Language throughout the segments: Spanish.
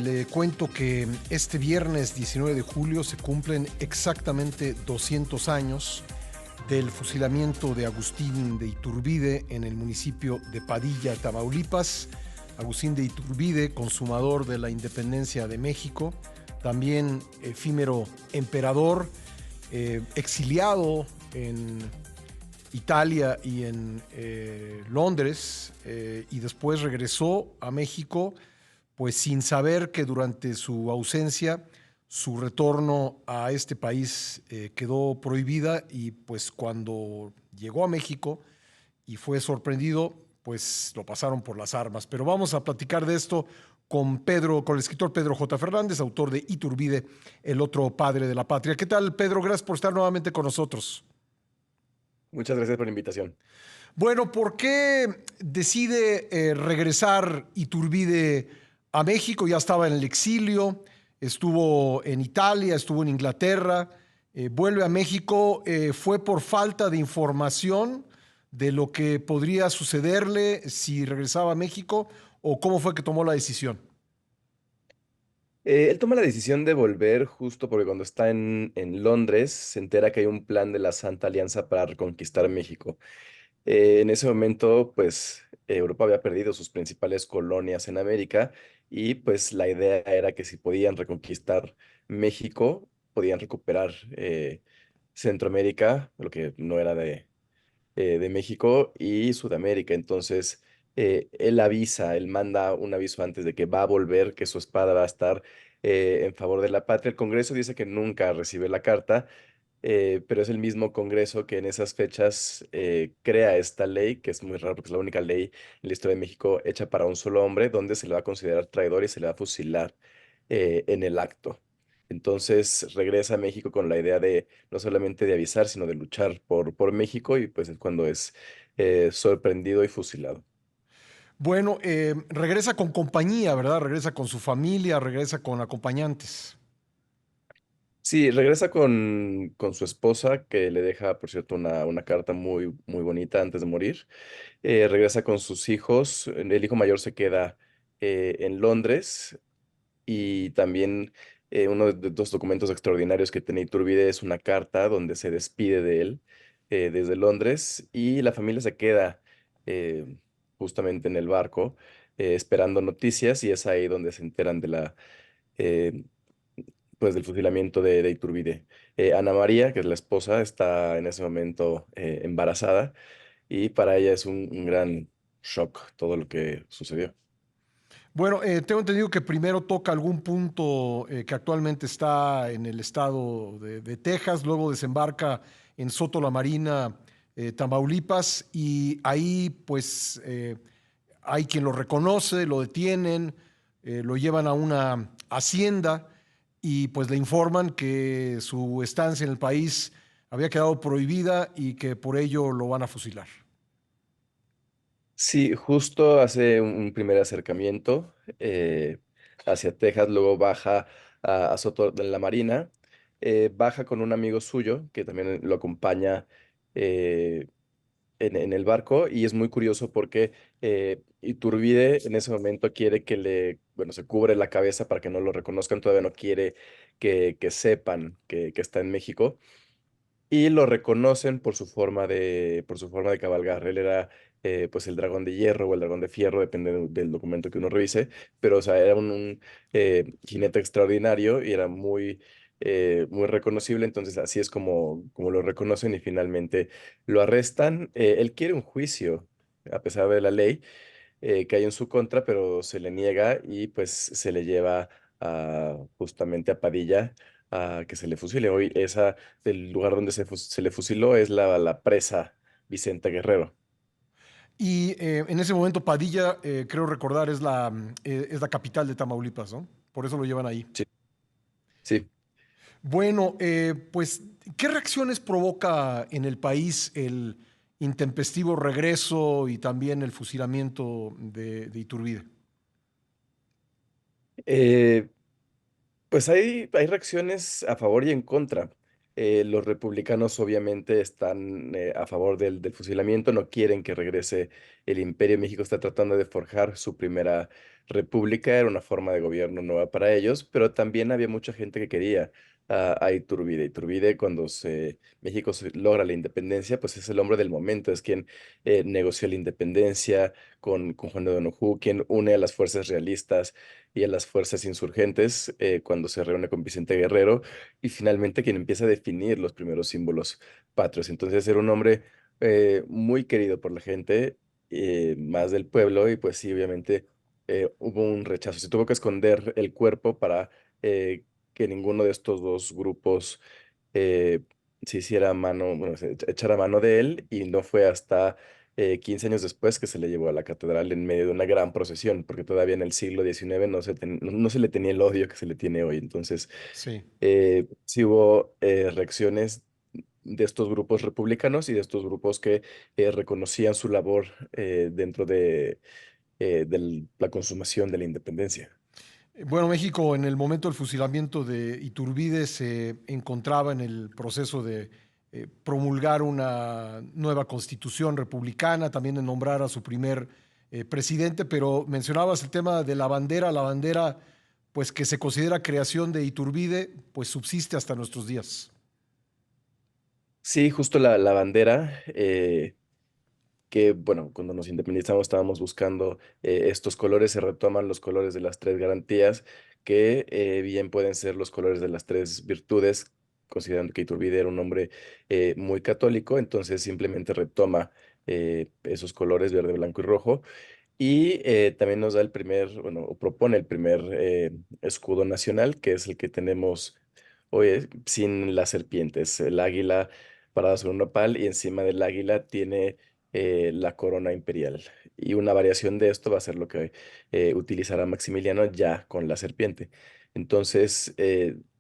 Le cuento que este viernes 19 de julio se cumplen exactamente 200 años del fusilamiento de Agustín de Iturbide en el municipio de Padilla, Tamaulipas. Agustín de Iturbide, consumador de la independencia de México, también efímero emperador, exiliado en Italia y en Londres, y después regresó a México, pues sin saber que durante su ausencia su retorno a este país quedó prohibida, y pues cuando llegó a México y fue sorprendido, pues lo pasaron por las armas. Pero vamos a platicar de esto con el escritor Pedro J. Fernández, autor de Iturbide, el otro padre de la patria. ¿Qué tal, Pedro? Gracias por estar nuevamente con nosotros. Muchas gracias por la invitación. Bueno, ¿por qué decide regresar Iturbide a México? Ya estaba en el exilio, estuvo en Italia, estuvo en Inglaterra, vuelve a México. ¿Fue por falta de información de lo que podría sucederle si regresaba a México, o cómo fue que tomó la decisión? Él toma la decisión de volver justo porque cuando está en Londres se entera que hay un plan de la Santa Alianza para reconquistar México. En ese momento, pues Europa había perdido sus principales colonias en América y pues la idea era que si podían reconquistar México, podían recuperar Centroamérica, lo que no era de México y Sudamérica. Entonces, él manda un aviso antes de que va a volver, que su espada va a estar en favor de la patria. El Congreso dice que nunca recibe la carta, pero es el mismo Congreso que en esas fechas crea esta ley, que es muy raro porque es la única ley en la historia de México hecha para un solo hombre, donde se le va a considerar traidor y se le va a fusilar en el acto. Entonces regresa a México con la idea de no solamente de avisar, sino de luchar por México y pues es cuando es sorprendido y fusilado. Bueno, regresa con compañía, ¿verdad? Regresa con su familia, regresa con acompañantes. Sí, regresa con su esposa, que le deja, por cierto, una carta muy, muy bonita antes de morir. Regresa con sus hijos. El hijo mayor se queda en Londres y también uno de dos documentos extraordinarios que tiene Iturbide es una carta donde se despide de él desde Londres y la familia se queda eh, justamente en el barco esperando noticias y es ahí donde se enteran eh, pues del fusilamiento de Iturbide. Ana María, que es la esposa, está en ese momento embarazada y para ella es un gran shock todo lo que sucedió. Bueno, tengo entendido que primero toca algún punto que actualmente está en el estado de Texas, luego desembarca en Soto la Marina, Tamaulipas, y ahí pues hay quien lo reconoce, lo detienen, lo llevan a una hacienda y pues le informan que su estancia en el país había quedado prohibida y que por ello lo van a fusilar. Sí, justo hace un primer acercamiento hacia Texas, luego baja a Soto de la Marina, baja con un amigo suyo que también lo acompaña eh, en el barco y es muy curioso porque Iturbide en ese momento quiere bueno, se cubre la cabeza para que no lo reconozcan, todavía no quiere que sepan que está en México y lo reconocen por su forma de cabalgar. Él era pues el dragón de hierro o el dragón de fierro, depende del documento que uno revise, pero o sea, era un jinete extraordinario y era muy reconocible, entonces así es como lo reconocen y finalmente lo arrestan. Él quiere un juicio, a pesar de la ley que hay en su contra, pero se le niega y pues se le lleva justamente a Padilla a que se le fusile. Hoy esa del lugar donde se le fusiló es la presa Vicente Guerrero. Y en ese momento Padilla, creo recordar, es la capital de Tamaulipas, ¿no? Por eso lo llevan ahí. Sí, sí. Bueno, pues, ¿qué reacciones provoca en el país el intempestivo regreso y también el fusilamiento de Iturbide? Eh, Pues hay reacciones a favor y en contra. Los republicanos obviamente están a favor del fusilamiento, no quieren que regrese el imperio. México está tratando de forjar república era una forma de gobierno nueva para ellos, pero también había mucha gente que quería a Iturbide. Iturbide, cuando México logra la independencia, pues es el hombre del momento, es quien negoció la independencia con Juan de Donojú, quien une a las fuerzas realistas y a las fuerzas insurgentes cuando se reúne con Vicente Guerrero, y finalmente quien empieza a definir los primeros símbolos patrios. Entonces era un hombre muy querido por la gente, más del pueblo, y pues sí, obviamente hubo un rechazo. Se tuvo que esconder el cuerpo para que ninguno de estos dos grupos eh, se hiciera mano, bueno, se echara mano de él, y no fue hasta 15 años después que se le llevó a la catedral en medio de una gran procesión, porque todavía en el siglo XIX no se le tenía el odio que se le tiene hoy. Entonces, Sí. sí hubo reacciones de estos grupos republicanos y de estos grupos que reconocían su labor dentro de la consumación de la independencia. Bueno, México en el momento del fusilamiento de Iturbide se encontraba en el proceso de promulgar una nueva constitución republicana, también de nombrar a su primer presidente, pero mencionabas el tema de la bandera pues que se considera creación de Iturbide, pues subsiste hasta nuestros días. Sí, justo la bandera, que bueno, cuando nos independizamos estábamos buscando estos colores, se retoman los colores de las tres garantías, que bien pueden ser los colores de las tres virtudes, considerando que Iturbide era un hombre muy católico, entonces simplemente retoma esos colores verde, blanco y rojo. Y también nos da el primer, bueno, o propone el primer escudo nacional, que es el que tenemos hoy, sin las serpientes, el águila parada sobre un nopal, y encima del águila tiene la corona imperial. Y una variación de esto va a ser lo que utilizará Maximiliano ya con la serpiente. Entonces,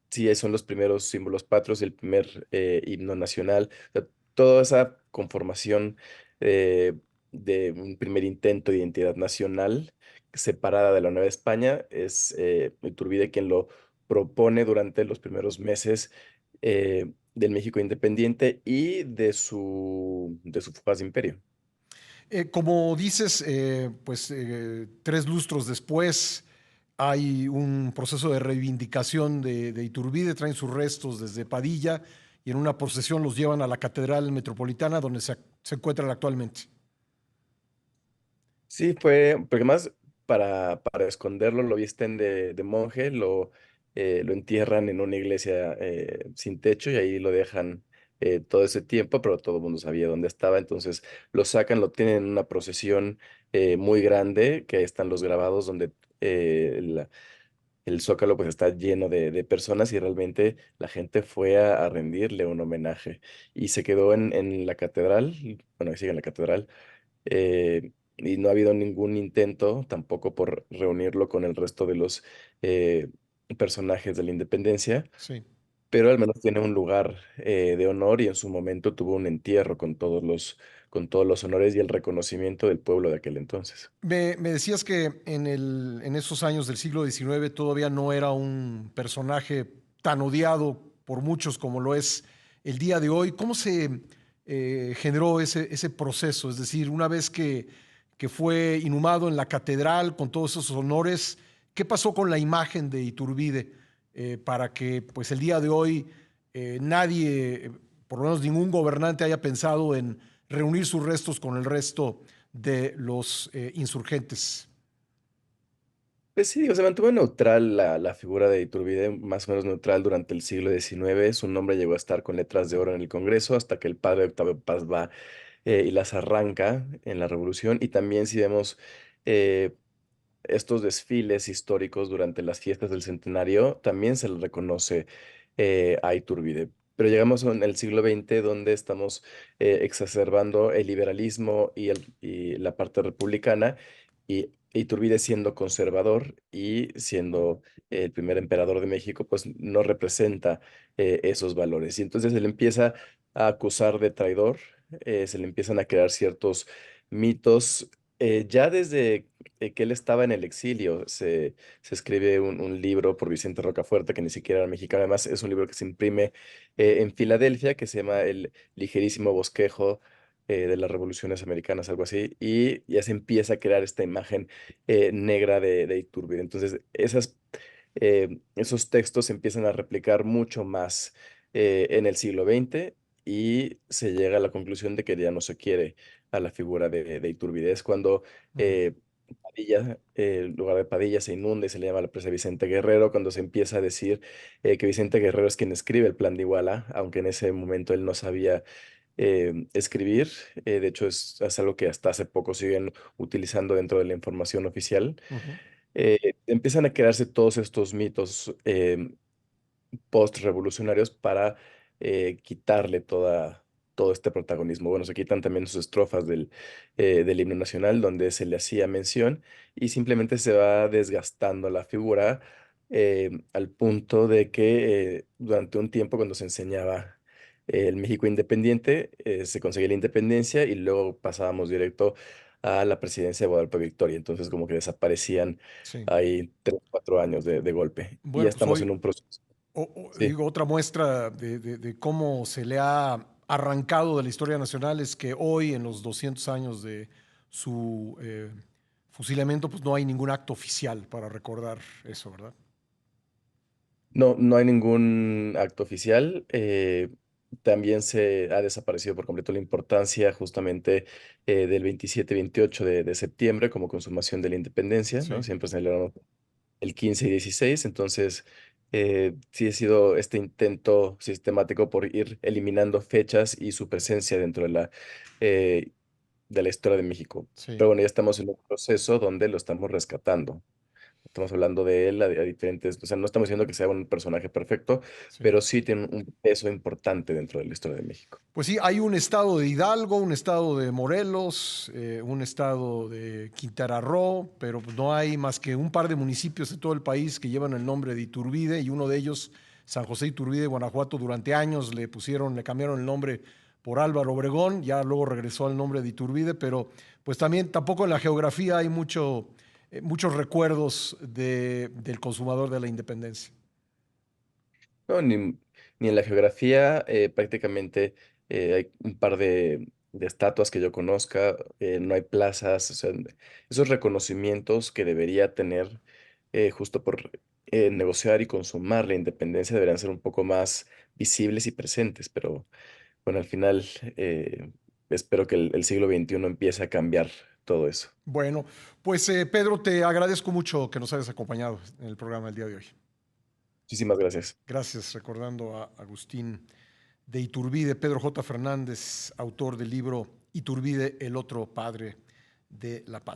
sí, son los primeros símbolos patrios, el primer himno nacional, o sea, toda esa conformación eh, de un primer intento de identidad nacional separada de la Nueva España. Es Iturbide quien lo propone durante los primeros meses del México independiente y de su fugaz imperio. Como dices, pues 3 lustros después hay un proceso de reivindicación de Iturbide, traen sus restos desde Padilla y en una procesión los llevan a la Catedral Metropolitana donde se encuentran actualmente. Sí, fue, porque más para esconderlo lo visten de monje, lo entierran en una iglesia sin techo, y ahí lo dejan todo ese tiempo, pero todo el mundo sabía dónde estaba. Entonces lo sacan, lo tienen en una procesión muy grande, que ahí están los grabados donde el Zócalo pues está lleno de personas, y realmente la gente fue a rendirle un homenaje, y se quedó en la catedral, bueno, ahí sigue en la catedral, y no ha habido ningún intento tampoco por reunirlo con el resto de los eh, personajes de la independencia, Sí. pero al menos tiene un lugar de honor, y en su momento tuvo un entierro con todos los honores y el reconocimiento del pueblo de aquel entonces. Me decías que en esos años del siglo XIX todavía no era un personaje tan odiado por muchos como lo es el día de hoy. ¿Cómo se generó ese proceso? Es decir, una vez que fue inhumado en la catedral con todos esos honores, ¿qué pasó con la imagen de Iturbide para que pues el día de hoy nadie, por lo menos ningún gobernante haya pensado en reunir sus restos con el resto de los insurgentes? Pues sí, digo, se mantuvo neutral la figura de Iturbide, más o menos neutral durante el siglo XIX. Su nombre llegó a estar con letras de oro en el Congreso hasta que el padre Octavio Paz va y las arranca en la Revolución. Y también si vemos eh, estos desfiles históricos durante las fiestas del centenario, también se le reconoce a Iturbide. Pero llegamos en el siglo XX, donde estamos exacerbando el liberalismo y la parte republicana, y Iturbide, siendo conservador y siendo el primer emperador de México, pues no representa esos valores. Y entonces se le empieza a acusar de traidor, se le empiezan a crear ciertos mitos. Ya desde que él estaba en el exilio, se escribe un libro por Vicente Rocafuerte, que ni siquiera era mexicano. Además, es un libro que se imprime en Filadelfia, que se llama El ligerísimo bosquejo de las revoluciones americanas, algo así, y ya se empieza a crear esta imagen negra de Iturbide. Entonces, esos textos se empiezan a replicar mucho más en el siglo XX y se llega a la conclusión de que ya no se quiere a la figura de Iturbide. Es cuando Ujú. Padilla, el lugar de Padilla se inunda y se le llama a la presa Vicente Guerrero, cuando se empieza a decir que Vicente Guerrero es quien escribe el plan de Iguala, aunque en ese momento él no sabía escribir. De hecho, es algo que hasta hace poco siguen utilizando dentro de la información oficial. Ujú. Empiezan a crearse todos estos mitos post-revolucionarios para quitarle todo este protagonismo. Bueno, se quitan también sus estrofas del himno nacional donde se le hacía mención y simplemente se va desgastando la figura al punto de que durante un tiempo cuando se enseñaba el México independiente, se conseguía la independencia y luego pasábamos directo a la presidencia de Guadalupe Victoria. Entonces como que desaparecían Sí. ahí 3, 4 años de golpe y ya Bueno, pues estamos en hoy, un proceso. Sí. digo, otra muestra de cómo se le ha arrancado de la historia nacional es que hoy, en los 200 años de su fusilamiento, pues no hay ningún acto oficial para recordar eso, ¿verdad? No, no hay ningún acto oficial. También se ha desaparecido por completo la importancia justamente del 27-28 de septiembre como consumación de la independencia, ¿no? Sí. Siempre se celebramos el 15 y 16. Entonces, sí ha sido este intento sistemático por ir eliminando fechas y su presencia dentro eh, de la historia de México. Sí, Pero bueno, ya estamos en un proceso donde lo estamos rescatando. Estamos hablando de él a diferentes, o sea, no estamos diciendo que sea un personaje perfecto, sí. pero sí tiene un peso importante dentro de la historia de México. Pues sí, hay un estado de Hidalgo, un estado de Morelos, un estado de Quintana Roo, pero pues no hay más que un par de municipios de todo el país que llevan el nombre de Iturbide y uno de ellos, San José Iturbide, Guanajuato, durante años le cambiaron el nombre por Álvaro Obregón, ya luego regresó al nombre de Iturbide, pero pues también tampoco en la geografía hay muchos recuerdos del consumador de la independencia. No, ni en la geografía, prácticamente hay un par de estatuas que yo conozca, no hay plazas, o sea, esos reconocimientos que debería tener justo por negociar y consumar la independencia deberían ser un poco más visibles y presentes, pero bueno, al final espero que el siglo XXI empiece a cambiar todo eso. Bueno, pues Pedro, te agradezco mucho que nos hayas acompañado en el programa del día de hoy. Muchísimas gracias. Gracias, recordando a Agustín de Iturbide, Pedro J. Fernández, autor del libro Iturbide, el otro padre de la patria.